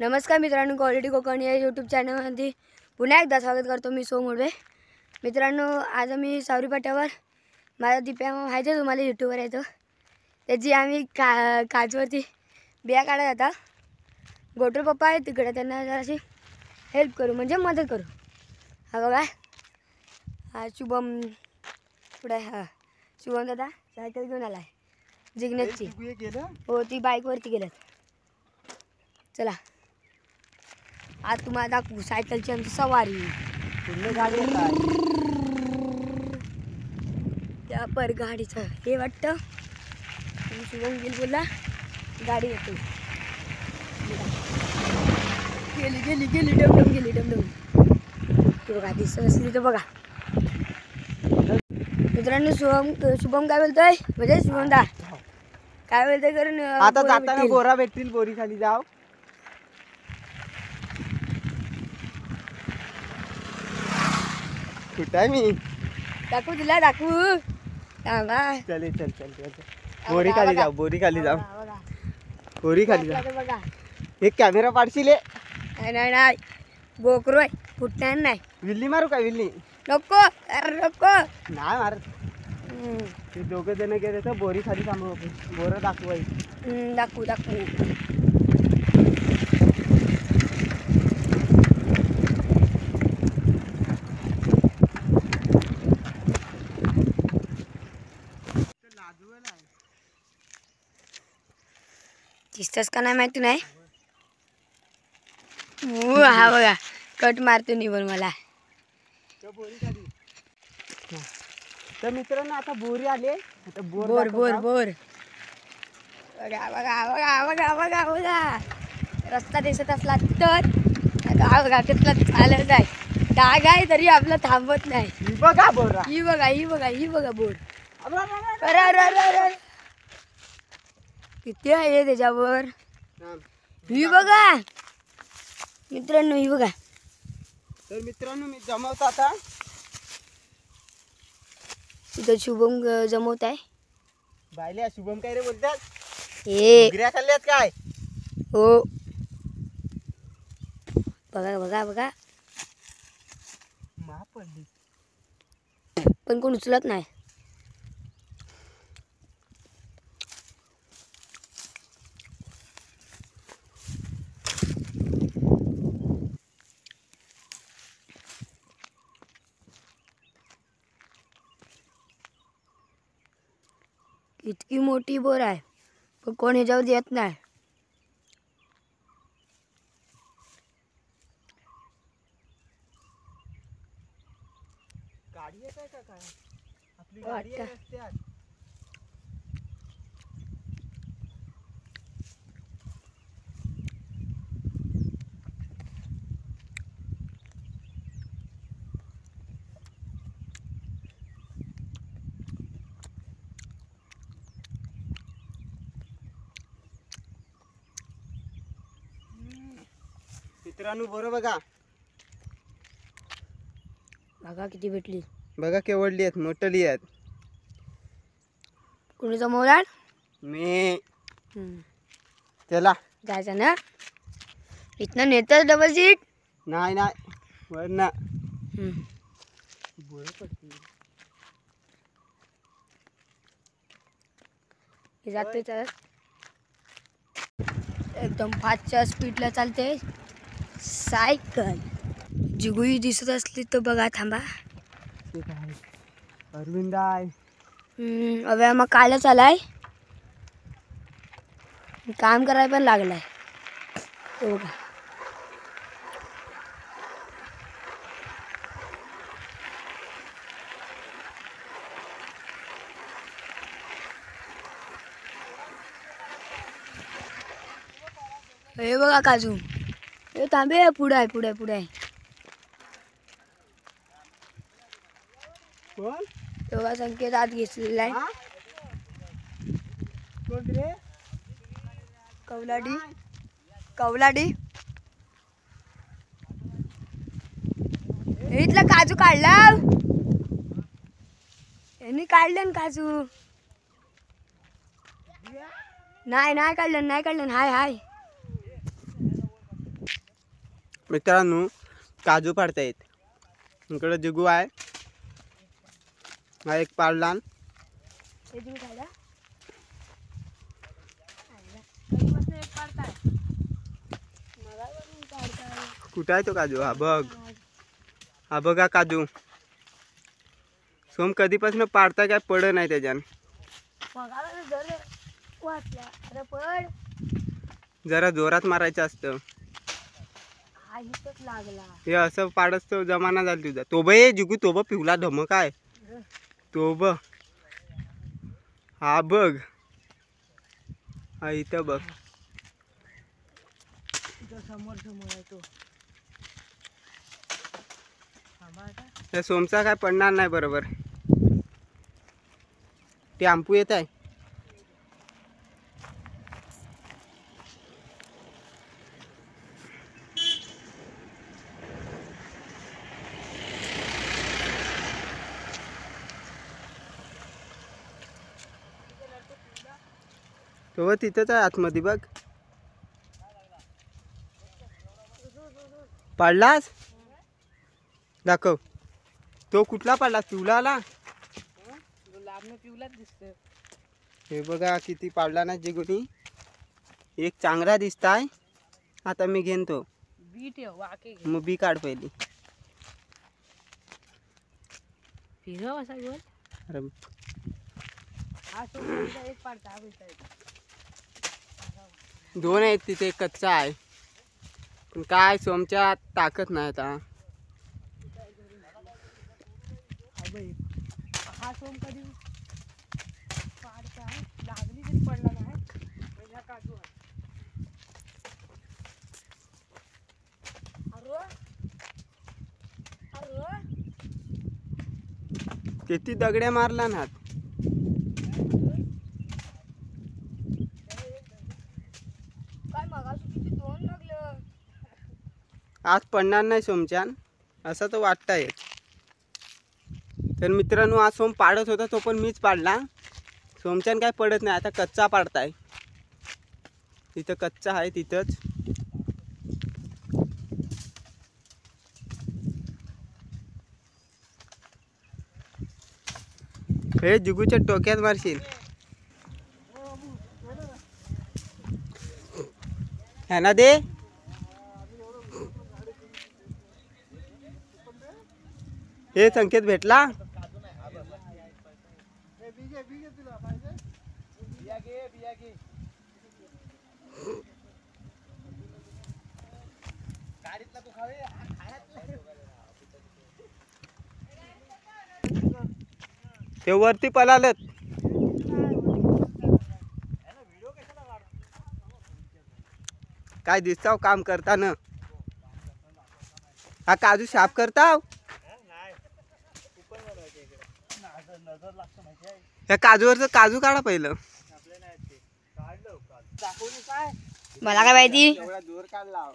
नमस्कार मित्रांनो, क्वालिटी कोकण या यूट्यूब चॅनलमध्ये पुन्हा एकदा स्वागत करतो. मी सोमोडवे. मित्रांनो, आज आम्ही सावरी पाट्यावर माझा दिप्या माहिती आहे तुम्हाला, यूट्यूबवर येतो. त्याची आम्ही काचवरती बिया काढत आता. गोटू पप्पा आहे तिकडे, त्यांना जराशी हेल्प करू म्हणजे मदत करू. हा बघा, हा शुभम पुढे. हा शुभम दादा सायकल घेऊन आला आहे जिग्नेशची. हो, ती बाईकवरती गेल्यात. चला आज तुम्हाला दाखवू सायकलची आमची सवारी. त्या पर गाडीचं हे वाटतं शुभम गेल बोलला गाडी येतो. गेली गेली गेली डमडम गेली डमडम. ते बघा दिसत असली तर बघा. मित्रांनो, शुभम काय बोलतोय म्हणजे शुभम दा काय बोलतोय, कारण आता जाताना बोरा भेटतील, बोरी खाली जाव. कुठं आहे मी? दाखवू तुला, दाखवू. चल चल चल चल, बोरी खाली जाव, बोरी खाली जाव, बोरी खाली जाव. बघा, एक कॅमेरा पाडशील. नाही नाही नाही, गोकरू आहे, फुटणार नाही. विल्ली मारू का? विल्ली नको, अरे नको. नाही मार. ते दोघं जण गेले तर बोरी खाली थांबू, बोरं दाखवायची. दाखवू दाखवू. दिसतस का नाही माहिती नाही. हा बघा, कट मारतो निवड मला. तर मित्रांनो, आता बोरी आले. आता बोर बोर बोर बघा बघा बघा बघा बघा बघा. रस्ता दिसत असला तर बघा कसला चालत आहे. डाग आहे तरी आपलं थांबत नाही. ही बघा बोरा, ही बघा ही बघा ही बघा बोर. किती आहे त्याच्यावर. ही बघा मित्रांनो, ही बघा. तर मित्रांनो, मी जमवतो आता. तिथं शुभम जमवत आहे. बायल्या शुभम काय रे बोलतात? हे गिऱ्या खाल्ल्यात काय? हो, बघा बघा बघा. मा पडली पण कोण उचलत नाही. इतकी मोठी बोर आहे पण कोण ह्याच्यावर येत नाही. गाडी येत आहे का काय? आपली गाडी आहे रस्त्यात. मित्रांनो, बरं बघा बघा किती भेटली. बघा केवढली आहेत, मोठली आहेत. कोणी जमवला? मी. चला जायचं ना. इथनं नेतच डबल सीट. नाही नाही, वर ना बोर पडते. जाते चालत एकदम फास्टच्या स्पीडला चालते सायकल. जिगुई दिसत असली तर बघा, थांबा. अरविंद आहे. अबे मग कालच आलाय, काम करायला पण लागलाय. तो बघा. हे बघा काजू. हे थांबे, पुढे आहे पुढे पुढे आहे. कोण? तेव्हा संकेत आत घेतलेला आहे. कोण रे? कवलाडी कवलाडी. इथला काजू काढला यांनी. काढलं ना काजू. नाही नाही काढलं नाही काढलं. हाय हाय मित्रांनो काजू पाडतायत. इकडं जिगू आहे, हा एक पाडला. हे तुम्ही खायला कुठं आहे तो काजू? हा बघ, हा बघा काजू. सोम कधीपासून पाडता काय पड नाही त्याच्यान. जरा जोरात मारायचं असतं. हे असं पाडस तो जमाना झाला तुझा. तो बे जिगू तो पिवला धमक आहे तो ब. हा बघ, हा इथं बघ. समोर आहे तो. त्या सोमचा काय पडणार नाही बरोबर. ते आंपू येत आहे. तो तिथंच आहे आतमध्ये बघ. पाडलास? दाखव. तो कुठला पाडला? पिवला आला. हे बघा किती पाडला ना जिगुनी. एक चांगला दिसताय. आता मी घेन तो. मग बी काढ पहिली. अरे दोन आहेत तिथे, कच्चा आहे पण काय सोमच्या ताकद नाही आता. हा सोम कधी पाडता लागली तरी पडला नाही. काजू किती दगड्या मारला ना. काय मगाशी किती दोन लागलं. आज पडणार नाही सोमच्यान असं तर वाटतंय. तर मित्रांनो आज सोम पाडत होता तो पण मीच पाडला. सोमच्यान काय पडत नाही. आता कच्चा पाडताय. तिथं कच्चा आहे तिथंच. हे जुगूच्या टोक्यात मारशील. ह्याना दे. हे संकेत भेटला. ते वरती पळालत. काय दिसताव काम करताना. हा काजू साफ करताव. या काजूवरचं काजू काढा पहिलं. मला काय माहिती. जोर काढला.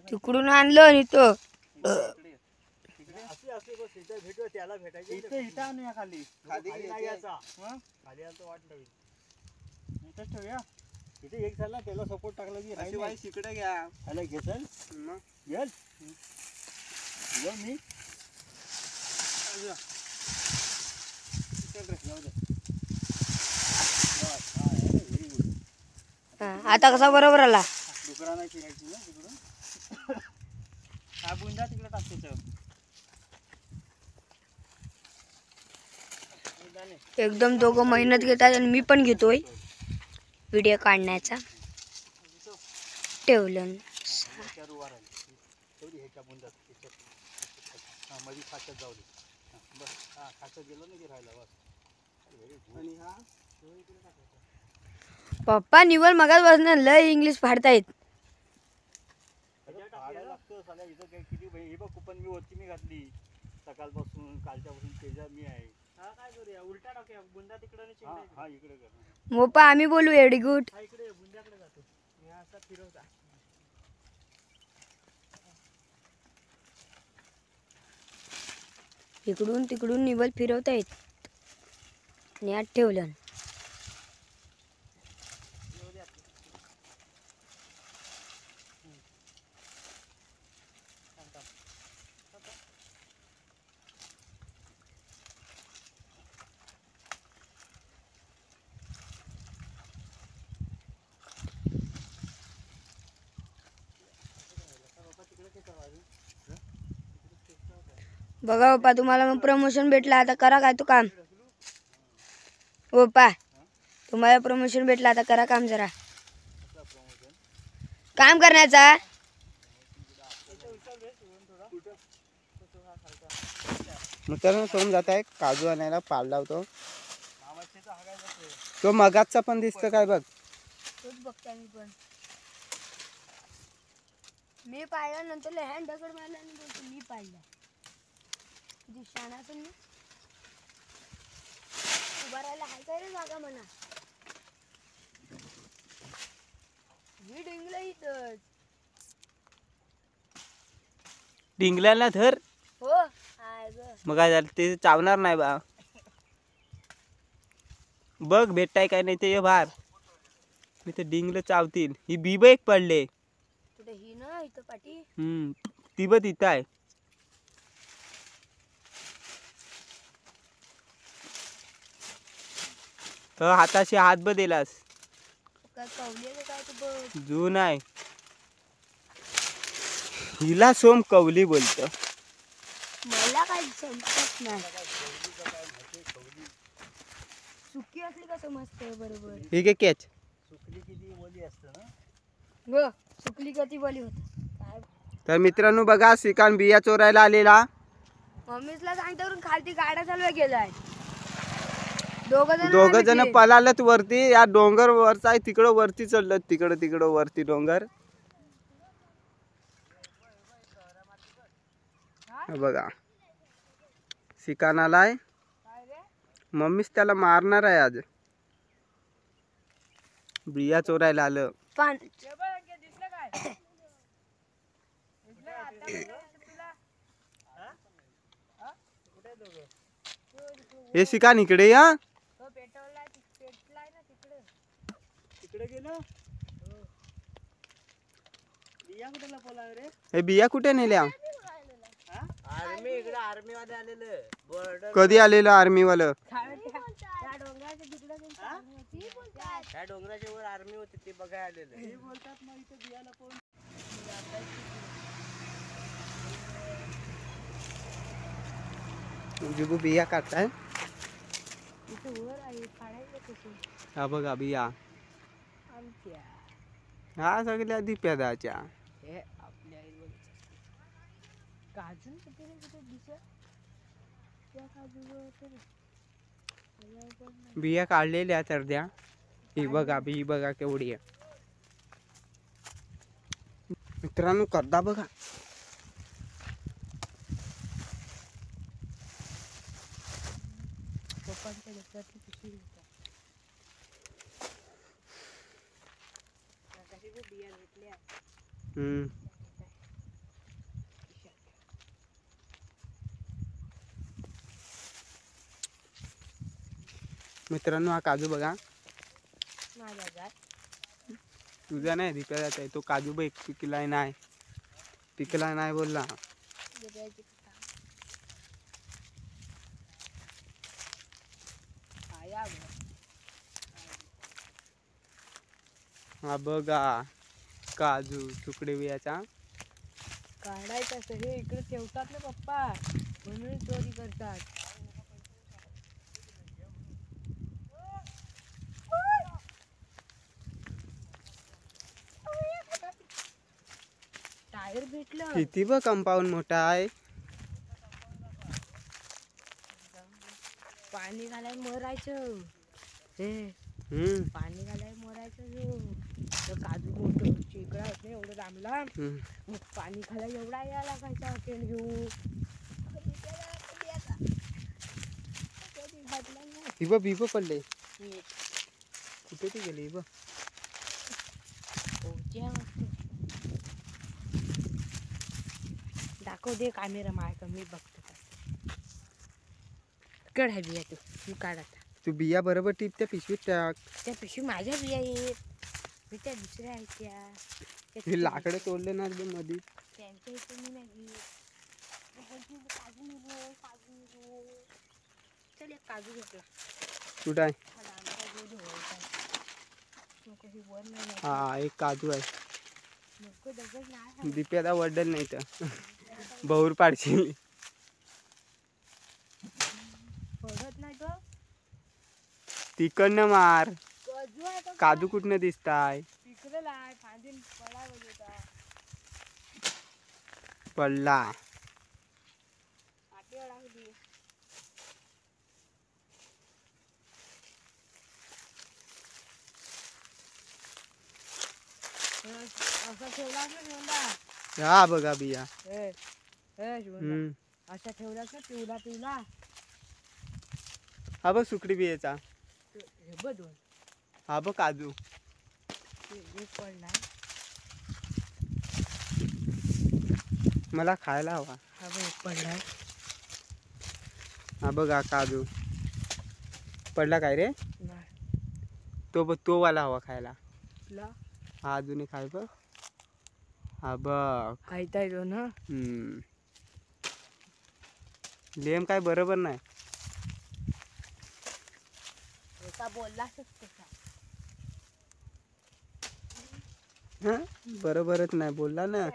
तिकडून आणलं आणि तो इथे एक झाला त्याला सपोर्ट टाकला की अशी वाई तिकडे घ्या. ह्याला घेसल घ्याल मी आता कसा बरोबर आला. डुकरा नाही फिरायची ना तिकडून. हा बुंदा तिकडे टाकतो. एकदम दोघं मेहनत घेतात आणि मी पण घेतोय व्हिडिओ काढण्याचा. ठेवलं मध्ये खाच्यात जाऊ दे. बस हा खाच्यात गेलो ना की राहिला बस. आणि हा पप्पा निवल मगाच बसणार लय इंग्लिश फाडतायत. किती हे बघ कुपन मी वरती मी घातली सकाळपासून कालच्यापासून तेजा मी आहे. हा काय करूया उलटा टाकूया. बुंदा तिकडे हा इकडे कर. मोपा आम्ही बोलू एवढी गुड. हा इकडे बुंद्याकडे जातो. मी असा फिरवता. इकडून तिकडून निवल फिरवतायत आणि आत ठेवलं. बघा पप्पा, तुम्हाला मग प्रमोशन भेटलं, आता करा काय तो काम. हो पप्पा, तुम्हाला प्रमोशन भेटलं, आता करा काम जरा. काम करण्याचा. मित्रांनो सोम जात आहे काजू आणायला, पाडला होतो तो मगाचा पण दिसतं काय बघ. तोच बघताय मी पण. मी पाहिला नंतर लहान दगड मारला आणि बोलतो मी पाहिला. किती शाणा असेल मी. उभा राहायला हाय काय रे जागा म्हणा. मी डिंगला इथं. डिंगल्याला धर. हो हाय ग. मग काय झालं ते चावणार नाही बा. बघ भेटताय काय नाही ते बाहेर. मी ते डिंगलं चावतील. ही बीब एक पडले. कुठे ही ना इथं पाठी. ती बघ तिथं आहे. तर हाताशी हात बदलास. काय कवली काय तू बघ. जून आहे. हिला सोम कवली बोलतो. मला काय समजत नाही. सुकी असली का समजते बरोबर. ठीक आहे कॅच. सुकली किती ओली असतं ना. ग सुकली कधी बोली होत काय. तर मित्रांनो बघा श्रीकांत बिया चोरायला आलेला. मम्मीला सांगता करून खालती गाड्या चालवाय गेलाय. दोघ जण पळालेत वरती. या डोंगर वरचा आहे तिकडं वरती चढलं. तिकडं वरती डोंगर. बघा श्रीकांत आलाय. मम्मीच त्याला मारणार आहे आज. बिया चोरायला आलं. हे श्रीकांत इकडे या. तिकडे गेलो. बिया कुठे लपवला रे. हे बिया कुठे नेल्या. आर्मी इकडे आर्मी वाले आलेले. बॉर्डर कधी आलेलं आर्मी वालं. त्या डोंगराच्या वर आर्मी होती ते बघायला आलेले. बोलतात मग इथे बिया लपवून. जुबू बिया काढताय. हा बघा बिया. हा सगळ्या दिप्यादाच्या. बिया काढलेल्या तर द्या. ही बघा बी बघा केवढी आहे. मित्रांनो करदा बघा. मित्रांनो हा काजू बघा. तुझा नाही दिप्या जात आहे. तो काजू बघ पिकलाय नाही. पिकला नाही बोलला. हा बघा काजू तुकडे बियाचा. काढायचं असं हे इकडे ठेवतात ना पप्पा, म्हणून चोरी करतात. टायर भेटलं. किती बघ कंपाऊंड मोठा आहे. पाणी घालाय मरायचं. पाणी घालाय मरायचं. काजू मोठं चिकडा होत नाही एवढं लांबला. मग पाणी घालाय एवढा या लागायचा पेन घेऊ. बिब पडले. कुठे ती गेली बघ. दाखव दे कॅमेरा माझ्या मी बघतो. कड आहे बिया तू काढ आता. तू बिया बरोबर टिप त्या पिशवीत टाक. त्या पिशवी माझ्या बिया आहेत. मी त्या दुसऱ्या आहेत त्या. हे लाकडं तोडले ना एकदम मध्ये. त्यांच्या इथे मी नाही. चल एक काजू घेतला. कुठं आहे. हा एक काजू आहे. दिप्याला वडल नाही तर बहुर पाडशील. तिकडनं मार. काजू आहे का? काजू कुठनं दिसताय? पिकलेला आहे फांदी पडा होता. पडला. पाठी अडकली. असा ठेवला ना शिवंदा. हा बघा बिया. शिवंदा असा ठेवलास ना पिवला पिवला. हा बघ सुकडी बियाचा. हे बघ दोन. हा बघ काजू. एक पडला. मला खायला हवा. हा बघ एक पडला. हा बघा काजू. पडला काय रे? तो वाला हवा खायला. हा अजून एक आहे बघ. हा बघ. खायता येतो ना. लेम काय बरोबर नाही. बोललास हा बरोबरच नाही बोलला ना.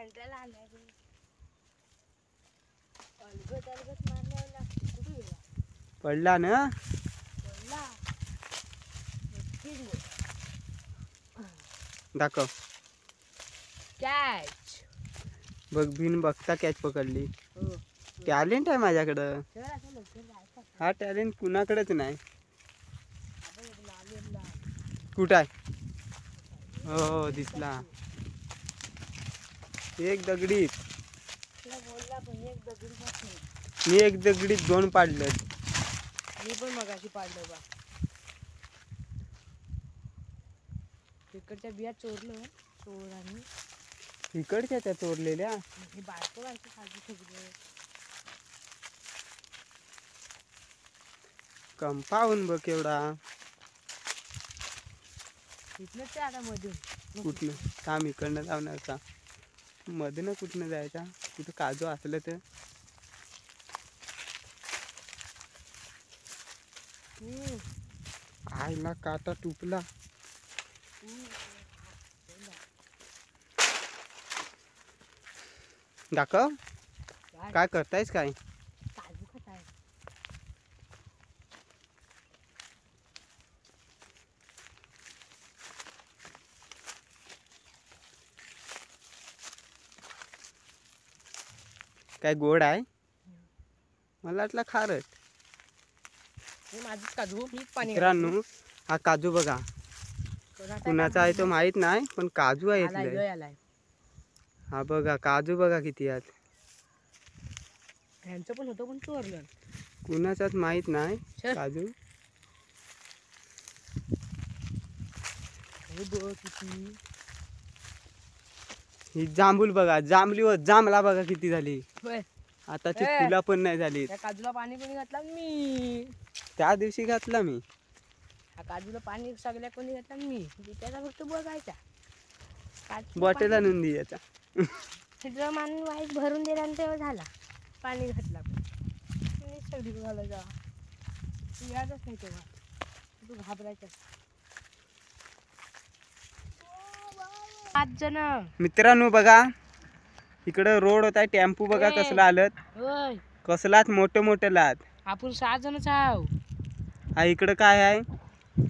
पडला ना. दाखव. कॅच. बघ बिन बघता कॅच पकडली. टॅलेंट आहे माझ्याकडं. हा टॅलेंट कुणाकडेच नाही. कुठं आहे? हो दिसला. एक दगडीत. मी एक दगडीत दोन पाडलं. मी पण मगाशी पाडलं बा. तिकडच्या बिया चोरलं चोरांनी. इकडच्या त्या चोरलेल्या. हे बारको बारको खाली ठेवलं. कंपाऊंड बघ एवढा. इथनंच ते आता मधून. कुठनं? थांब इकडनं जाऊन का मधनं कुठनं जायचा? कुठं काजू असलं तर. आईला काटा टुपला. दाखव. काय करतायस काय? काजू खाताय. काय गोड आहे? मला वाटलं खारट. हे माझीच काजू. मी पाणी मित्रांनो हा काजू बघा. कुणाचा आहे तो माहित नाही पण काजू आहे इथले. हा बघा काजू बघा किती आहेत. ह्यांचं पण होतं पण चोरलं. कुणाचाच माहित नाही काजू. ही जांभूल बघा. जांभली व जांभला बघा किती झाली. आताची फुला पण नाही झाली. त्या काजूला पाणी कोणी घातला? मी. त्या दिवशी घातला मी. हा काजूला पाणी सगळ्या कोणी घातला? मी. त्याचा फक्त बघायचा. बॉटल आणून द्यायचा. तिथं माणूस वाईट भरून दिला आणि तेव्हा झाला. पाणी घातला सगळी घालायचा. तू यायचंच नाही तेव्हा. तू घाबरायचा. 5 जण. मित्रांनो बघा इकडं रोड होता. टेम्पो बघा कसला आलत. कसलाच मोठं मोठं लात. आपण 6 जणच आहो. हा इकडं काय आहे?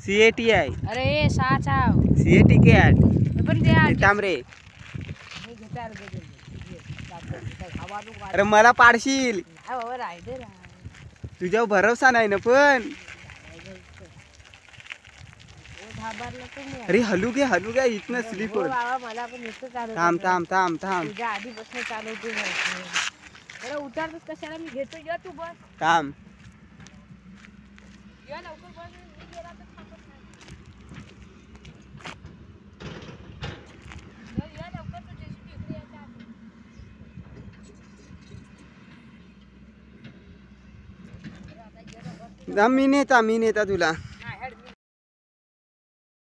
सीएटी आहे. अरे 6 आहो. C A T CAT. पण द्या तांबरे. अरे मला पाडशील. तुझ्यावर भरोसा नाही ना पण. अरे हलू घ्या इथनं स्लीप होईल. मला पण थांब थांब थांब थांब. तुझ्या आधीपासून चालवतो. अरे उतारतच कशाला? मी घेतो. या तू बस. थांब. या लवकर बस. मी गेला तर थांबत नाही. या लवकर. तू जेसीबी इकडे यायच्या आधी. मी नेता तुला.